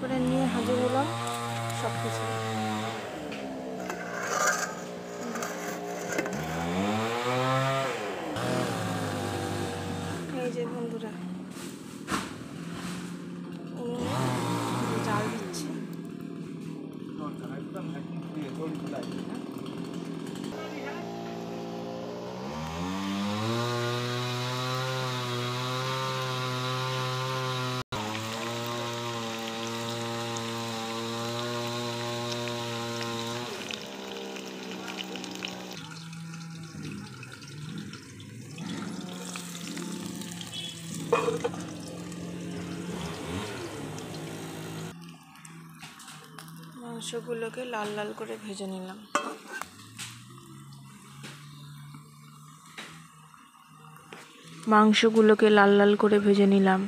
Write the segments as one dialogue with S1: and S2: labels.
S1: করে নিয়ে হাজির হলাম সব কিছু। এই যে বন্ধুরা জাল দিচ্ছি। মাংসগুলোকে লাল লাল করে ভেজে নিলাম।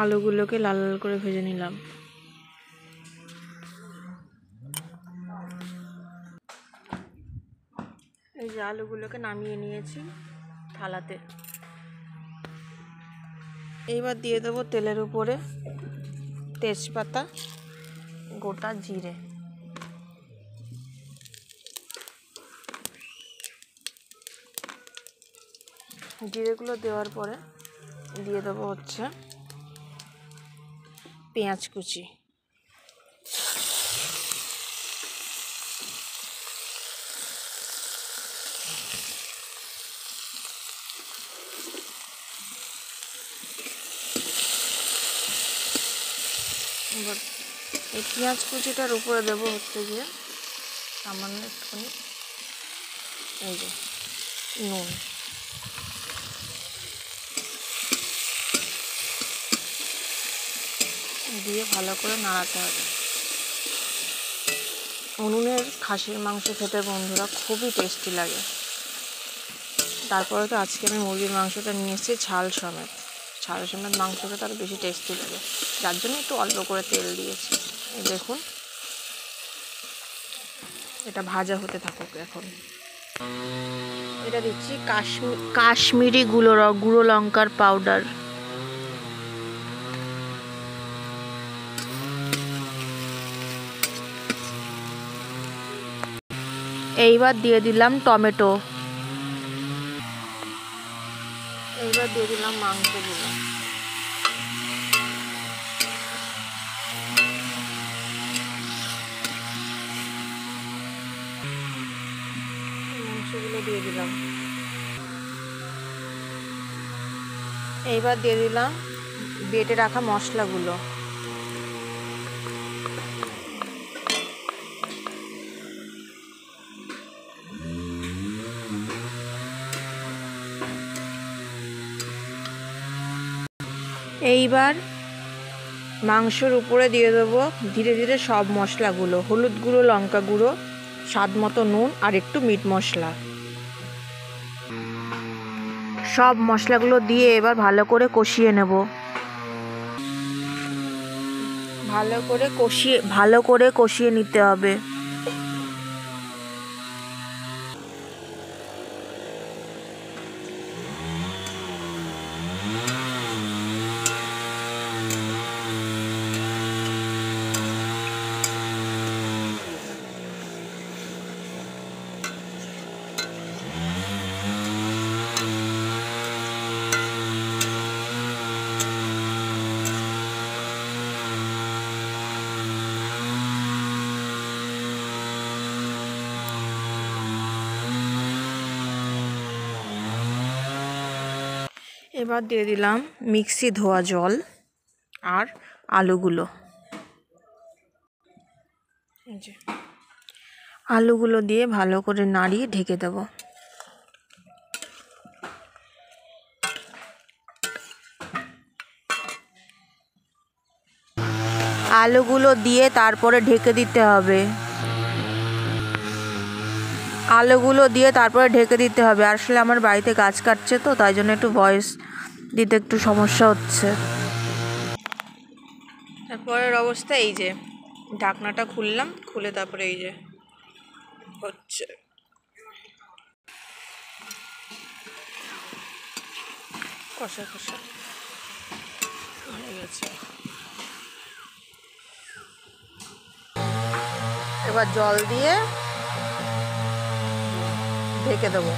S1: আলুগুলোকে লাল লাল করে ভেজে নিলাম। এই যে আলুগুলোকে নামিয়ে নিয়েছি থালাতে। এইবার দিয়ে দেবো তেলের উপরে তেজপাতা, গোটা জিরে। জিরেগুলো দেওয়ার পরে দিয়ে দেবো হচ্ছে পেঁয়াজ কুচি। এবার এই পেঁয়াজ কুচিটার উপরে দেবো হচ্ছে গিয়ে সামান্য একটুখানি এই যে নুন। দিয়ে ভালো করে নাড়াতে হবে। উনুনের খাসির মাংস খেতে বন্ধুরা খুবই টেস্টি লাগে। তারপরে তো আজকে আমি মুরগির মাংসটা নিয়ে এসেছি ছাল সমেত। ছাল সমেত মাংস খেতে আরও বেশি টেস্টি লাগে, যার জন্য একটু অল্প করে তেল দিয়েছি। দেখুন এটা ভাজা হতে থাকুক। এখন এটা দিচ্ছি কাশ্মীরি গুঁড়ো লঙ্কার পাউডার। এইবার দিয়ে দিলাম টমেটো। এইবার দিয়ে দিলাম মাংসগুলো। মাংসগুলো দিয়ে দিলাম। এইবার দিয়ে দিলাম বেটে রাখা মশলাগুলো। এইবার মাংসের উপরে দিয়ে দেবো ধীরে ধীরে সব মশলাগুলো, হলুদ গুঁড়ো, লঙ্কা গুঁড়ো, স্বাদ মতো নুন আর একটু মিট মশলা। সব মশলাগুলো দিয়ে এবার ভালো করে কষিয়ে নেব। ভালো করে কষিয়ে নিতে হবে। এবার দিয়ে দিলাম মিক্সি ধোয়া জল আর আলুগুলো। আলুগুলো দিয়ে ভালো করে নাড়িয়ে ঢেকে দেব। আলুগুলো দিয়ে তারপরে ঢেকে দিতে হবে। আসলে আমার বাড়িতে গাছ কাটছে তো, তাই জন্য একটু ভয়েস দিতে একটু সমস্যা হচ্ছে। তারপরের অবস্থা এই যে ঢাকনাটা খুললাম, খুলে তারপরে এই যে হচ্ছে। কষা কষা হয়ে গেছে। এবার জল দিয়ে ঢেকে দেবো।